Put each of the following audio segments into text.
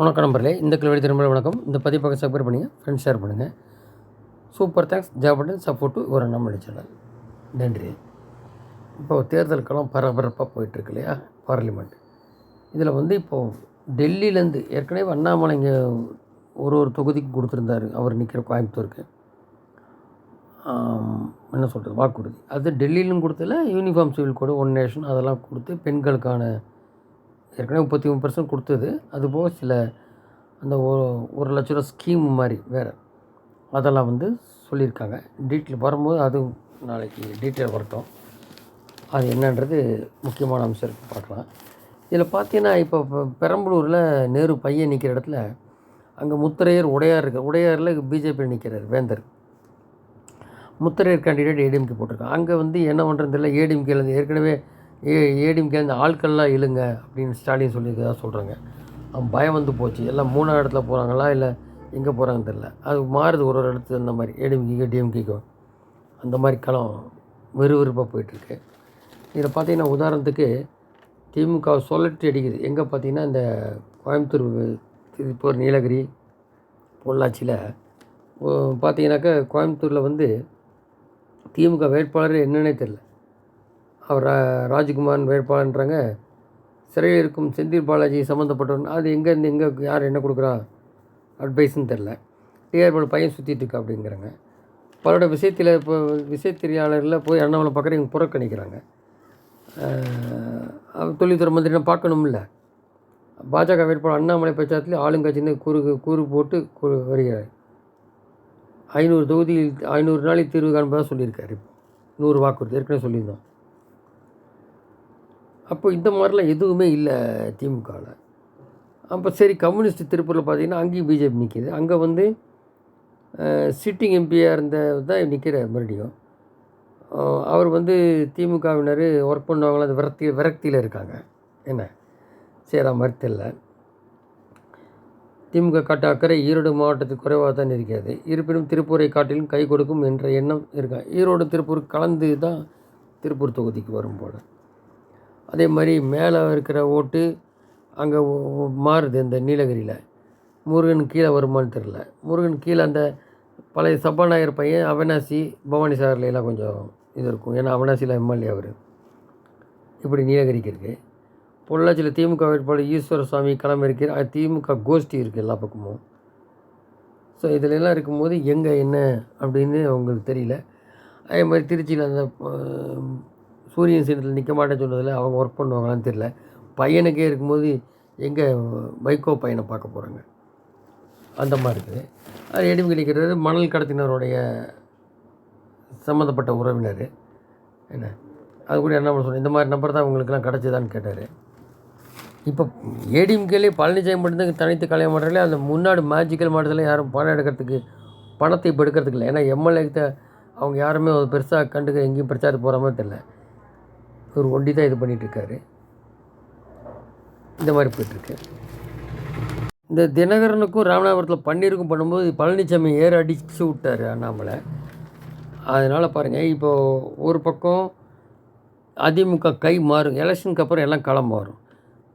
வணக்கம் நம்பர்களே, இந்த கல்வி திரும்ப வணக்கம். இந்த பதிவு பக்கம் சப்ஸ்கிரைப் பண்ணுங்கள், ஃப்ரெண்ட்ஸ் ஷேர் பண்ணுங்கள். சூப்பர் தேங்க்ஸ் ஜாபட்டன் சப்போர்ட் டு ஒரு நம்ம சேனல். நன்றி. இப்போது தேர்தலுக்கெல்லாம் பரபரப்பாக போயிட்டுருக்கு இல்லையா, பார்லிமெண்ட். இதில் இப்போது டெல்லியிலேருந்து ஏற்கனவே அண்ணாமலை இங்கே ஒரு தொகுதிக்கு கொடுத்துருந்தார். அவர் நிற்கிற கோயம்புத்தூருக்கு என்ன சொல்கிறது வாக்குறுதி. அது டெல்லியிலும் கொடுத்தல, uniform civil code, one nation அதெல்லாம் கொடுத்து பெண்களுக்கான ஏற்கனவே 33% கொடுத்தது. அதுபோக சில அந்த 1,00,000 ரூபா ஸ்கீம் மாதிரி வேறு அதெல்லாம் சொல்லியிருக்காங்க. டீட்டெயில் வரும்போது அது நாளைக்கு டீட்டெயில் வரட்டும். அது என்னன்றது முக்கியமான அம்சம் இருக்குது, பார்க்கலாம். இதில் பார்த்தீங்கன்னா இப்போ பெரம்பலூரில் நேரு பையன் நிற்கிற இடத்துல அங்கே முத்தரையர் உடையார் இருக்குது. உடையாரில் பிஜேபி நிற்கிறார் வேந்தர். முத்தரையர் கேண்டிடேட் ஏடிஎம்கே போட்டிருக்காங்க. அங்கே என்ன பண்ணுறது இல்லை, ஏடிஎம்கேலேருந்து ஏற்கனவே ஏடிஎம்கேலேருந்து ஆட்கள்லாம் இழுங்க அப்படின்னு ஸ்டாலின் சொல்லியிருக்கதா சொல்கிறாங்க. பயம் போச்சு. எல்லாம் 3ஆவது இடத்துல போகிறாங்களா இல்லை எங்கே போகிறாங்கன்னு தெரில. அது மாறுது ஒரு இடத்துல. இந்த மாதிரி ஏடிஎம்கேக்கோ டிஎம்கேக்கோ அந்த மாதிரி களம் விறுவிறுப்பாக போயிட்டுருக்கு. இதில் பார்த்திங்கன்னா உதாரணத்துக்கு திமுக சொல்லட்டி அடிக்குது. எங்கே பார்த்திங்கன்னா இந்த கோயம்புத்தூர், திருப்பூர், நீலகிரி, பொள்ளாச்சியில் பார்த்திங்கனாக்கா கோயம்புத்தூரில் திமுக வேட்பாளர் என்னன்னே தெரில. அவர் ராஜ்குமார் வேட்பாளர்ன்றாங்க. சிறையில் இருக்கும் செந்தில் பாலாஜி சம்மந்தப்பட்டவன். அது எங்கேருந்து எங்கே யார் என்ன கொடுக்குறா அட்வைஸ்ன்னு தெரில. டிஆர்பி பையன் சுற்றிட்டு இருக்கா அப்படிங்கிறாங்க. பலரோட விஷயத்தில் இப்போ விசைத்தறியாளரில் போய் அண்ணாமலை பார்க்குற இவங்க புறக்கணிக்கிறாங்க. தொழில்துறை மந்திரினா பார்க்கணும்ல. பாஜக வேட்பாளர் அண்ணாமலை பிரச்சாரத்தில் ஆளுங்கட்சின்னு கூறு போட்டு வருகிறார். 500 தொகுதியில் 500 நாளில் தீர்வு காண்பதாக சொல்லியிருக்காரு. இப்போ 100 வாக்குறுதி ஏற்கனவே சொல்லியிருந்தோம். அப்போ இந்த மாதிரிலாம் எதுவுமே இல்லை திமுகவில். அப்போ சரி, கம்யூனிஸ்ட் திருப்பூரில் பார்த்திங்கன்னா அங்கேயும் பிஜேபி நிற்கிது. அங்கே சிட்டிங் எம்பியாக இருந்த தான் நிற்கிறார் மறுபடியும். அவர் திமுகவினர் ஒர்க் பண்ணுவாங்களா, அது விரக்தியில் இருக்காங்க. என்ன செய்கிறா மாதிரி தெரியல. திமுக காட்ட அக்கறை ஈரோடு மாவட்டத்துக்கு குறைவாக தான் இருக்கிறது. இருப்பினும் திருப்பூரை காட்டிலும் கை கொடுக்கும் என்ற எண்ணம் இருக்கா. ஈரோடு திருப்பூர் கலந்து தான் திருப்பூர் தொகுதிக்கு வரும் போல். அதே மாதிரி மேலே இருக்கிற ஓட்டு அங்கே மாறுது. இந்த நீலகிரியில் முருகன் கீழே வருமானு தெரில. முருகன் கீழே அந்த பழைய சபாநாயகர் பையன் அவினாசி, பவானி சாகர்லாம் கொஞ்சம் இது இருக்கும். ஏன்னா அவினாசியில் எம்எல்ஏ அவர். இப்படி நீலகிரிக்கு இருக்குது. பொள்ளாச்சியில் திமுக வேட்பாளர் ஈஸ்வர சுவாமி களமிருக்கிறார். திமுக கோஷ்டி இருக்குது எல்லா பக்கமும். ஸோ இதிலெல்லாம் இருக்கும்போது எங்கே என்ன அப்படின்னு அவங்களுக்கு தெரியல. அதே மாதிரி திருச்சியில் அந்த சூரியன் சீனத்தில் நிற்க மாட்டேன்னு சொன்னதில் அவங்க ஒர்க் பண்ணுவாங்களான்னு தெரியல. பையனுக்கே இருக்கும்போது எங்கே வைகோ பையனை பார்க்க போகிறாங்க. அந்த மாதிரி இருக்குது. அது எடிமி நிற்கிறது மணல் கடத்தினருடைய சம்மந்தப்பட்ட உறவினர். என்ன அது கூட என்ன பண்ண சொன்னேன், இந்த மாதிரி நம்பர் தான் உங்களுக்கெல்லாம் கிடச்சிதான்னு கேட்டார். இப்போ ஏடிஎம்கேலே பழனிசாமி மட்டும்தான் தனித்து கலைய மாட்டாங்களே. அந்த முன்னாடி மேஜிக்கல் மாவட்டத்தில் யாரும் பணம் எடுக்கிறதுக்கு பணத்தை இப்போ எடுக்கிறதுக்கு இல்லை. ஏன்னா எம்எல்ஏக்கு அவங்க யாருமே பெருசாக கண்டுக்க எங்கேயும் பிரச்சாரத்துக்கு போகிற மாதிரி தெரியல. ஒரு ஒண்டி தான் இது பண்ணிகிட்ருக்காரு. இந்த மாதிரி போய்ட்டுருக்கு. இந்த தினகரனுக்கும் ராமநாதபுரத்தில் பன்னீருக்கும் பண்ணும்போது பழனிசாமி அடித்து விட்டார் அண்ணாமலை. அதனால் பாருங்கள், இப்போது ஒரு பக்கம் அதிமுக கை மாறும். எலெக்ஷனுக்கு அப்புறம் எல்லாம் களம் மாறும்.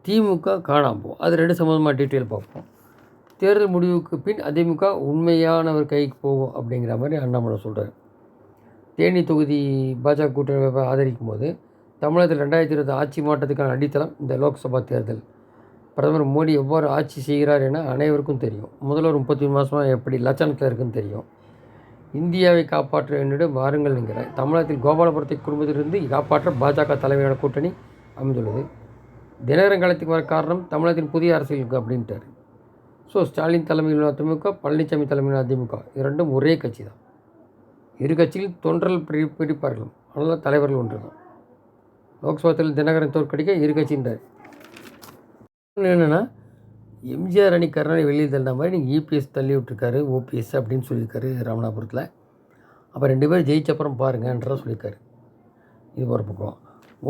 திமுக காணாமல் போகும். அது 2 சம்மந்தமாக டீட்டெயில் பார்ப்போம். தேர்தல் முடிவுக்கு பின் அதிமுக உண்மையானவர் கைக்கு போகும் அப்படிங்கிற மாதிரி அண்ணாமலை சொல்கிறார். தேனி தொகுதி பாஜக கூட்டணி ஆதரிக்கும் போது தமிழகத்தில் 2020 ஆட்சி மாற்றத்துக்கான அடித்தளம் இந்த லோக்சபா தேர்தல். பிரதமர் மோடி எவ்வாறு ஆட்சி செய்கிறார் என அனைவருக்கும் தெரியும். முதல்வர் 33 மாதமாக எப்படி லட்சணத்தில் இருக்குன்னு தெரியும். இந்தியாவை காப்பாற்ற என்னிடம் வாருங்கள் என்கிறார். தமிழகத்தில் கோபாலபுரத்தை குடும்பத்திலிருந்து காப்பாற்ற பாஜக தலைமையான கூட்டணி அமைந்துள்ளது. தினகரன் காலத்துக்கு வர காரணம் தமிழகத்தின் புதிய அரசியலுக்கு அப்படின்ட்டார். ஸோ ஸ்டாலின் தலைமையிலான திமுக, பழனிசாமி தலைமையிலான அதிமுக இரண்டும் ஒரே கட்சி தான். இரு கட்சியில் தொண்டர்கள் பிடிப்பார்கள், ஆனால் தலைவர்கள் ஒன்று தான். லோக்சபாத்தில் தினகரன் தோற்கடிக்க இரு கட்சின்றார். என்னென்னா எம்ஜிஆர் அணி கருணாநிதி வெளியில் தள்ளின மாதிரி நீங்கள் இபிஎஸ் தள்ளி விட்டுருக்காரு, ஓபிஎஸ் அப்படின்னு சொல்லியிருக்காரு ராமநாதபுரத்தில். அப்போ 2 பேர் ஜெயிச்சப்புறம் பாருங்கன்றதான் சொல்லியிருக்காரு. இது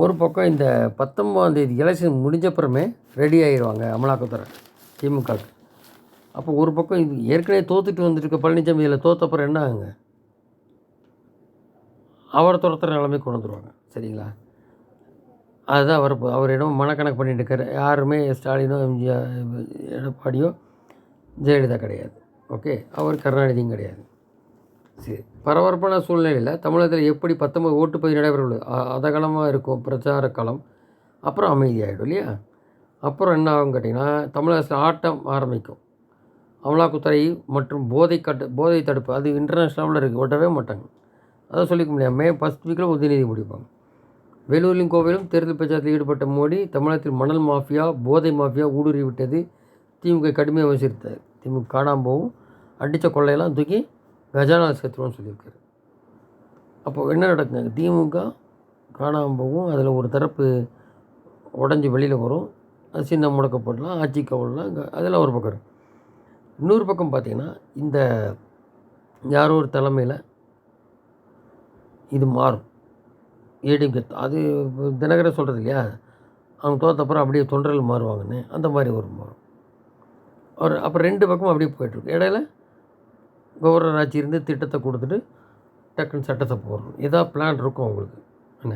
ஒரு பக்கம் இந்த 19ஆம் தேதி எலெக்ஷன் முடிஞ்சப்புறமே ரெடி ஆகிடுவாங்க அமலாக்கத்துறை திமுகவுக்கு. அப்போ ஒரு பக்கம் இது ஏற்கனவே தோற்றுட்டு வந்துட்டு பழனிசாமி இதில் தோற்றப்புறம் என்ன ஆகுங்க, அவரை துரத்துற நிலைமை கொண்டு வந்துடுவாங்க. சரிங்களா? அதுதான் அவர் என்னமோ மனக்கணக்கு பண்ணிட்டு இருக்காரு. யாருமே ஸ்டாலினோ எம்ஜிஆர் எடப்பாடியோ ஜெயலலிதா கிடையாது. ஓகே, அவர் கருணாநிதியும் கிடையாது. சரி, பரபரப்பான சூழ்நிலையில் தமிழகத்தில் எப்படி 19 ஓட்டுப்பதிவு நடைபெறவுள்ளது, அதகலமாக இருக்கும் பிரச்சார களம். அப்புறம் அமைதியாகிடும் இல்லையா? அப்புறம் என்ன ஆகும் கேட்டிங்கன்னா, தமிழகத்தில் ஆட்டம் ஆரம்பிக்கும். அமலாக்கத்துறை மற்றும் போதை தடுப்பு, அது இன்டர்நேஷ்னலில் இருக்குது, ஒட்டவே மாட்டாங்க. அதான் சொல்லிக்க முடியாது. மே ஃபஸ்ட் வீக்கில் உதயநிதி பிடிப்பாங்க. வேலூரிலும் கோவையிலும் தேர்தல் பிரச்சாரத்தில் ஈடுபட்ட மோடி, தமிழகத்தில் மணல் மாஃபியா, போதை மாஃபியா ஊடுருவி விட்டது, திமுக கடுமையாக விமர்சித்தார். திமுக காணாமல் போகும், அடித்த கொள்ளையெல்லாம் தூக்கி கஜானா சேர்த்துருவோம்னு சொல்லியிருக்காரு. அப்போது என்ன நடக்குங்க? திமுக காணாமல் போகும், அதில் ஒரு தரப்பு உடஞ்சி வெளியில் வரும், அது சின்ன முடக்கப்படலாம், ஆட்சி கவலாம், அதெல்லாம் ஒரு பக்கம் இருக்குது. இன்னொரு பக்கம் பார்த்திங்கன்னா, இந்த யாரோ ஒரு தலைமையில் இது மாறும். ஏடிஎம்கே அது தினகரன் சொல்கிறது இல்லையா, அவங்க தோற்றப்புறம் அப்படியே தொண்டர்கள் மாறுவாங்கன்னு, அந்த மாதிரி ஒரு மாறும். அப்புறம் 2 பக்கமும் அப்படியே போய்ட்டுருக்கு. இடையில கவர்னர் ஆட்சி இருந்து திட்டத்தை கொடுத்துட்டு டக்குன்னு சட்டத்தை போடுறோம். இதாக பிளான் இருக்கும் அவங்களுக்கு என்ன,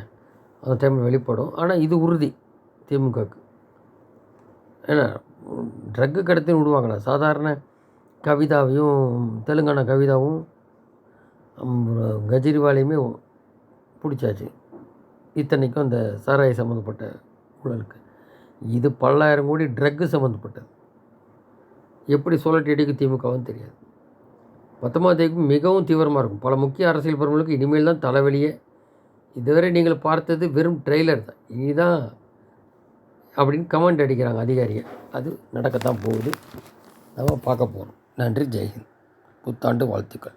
அந்த டைமில் வெளிப்படும். ஆனால் இது உறுதி திமுகவுக்கு. ஏன்னா ட்ரக்கு கடத்தின்னு விடுவாங்களா? சாதாரண கவிதாவையும், தெலுங்கானா கவிதாவும், கெஜ்ரிவாலையுமே பிடிச்சாச்சு. இத்தனைக்கும் அந்த சாராய சம்மந்தப்பட்ட ஊழலுக்கு. இது பல்லாயிரம் கோடி ட்ரக்கு சம்மந்தப்பட்டது. எப்படி சுழட்டி அடிக்கும் திமுகவும் தெரியாது. 19ஆம் தேதிக்கு மிகவும் தீவிரமாக இருக்கும். பல முக்கிய அரசியல் பிரமுகர்களுக்கு இனிமேல் தான் தலைவலியே. இதுவரை நீங்கள் பார்த்தது வெறும் ட்ரெய்லர் தான், இதுதான் அப்படின்னு கமெண்ட் அடிக்கிறாங்க அதிகாரிகள். அது நடக்கத்தான் போகுது, நம்ம பார்க்க போகிறோம். நன்றி, ஜெய்ஹிந்த். புத்தாண்டு வாழ்த்துக்கள்.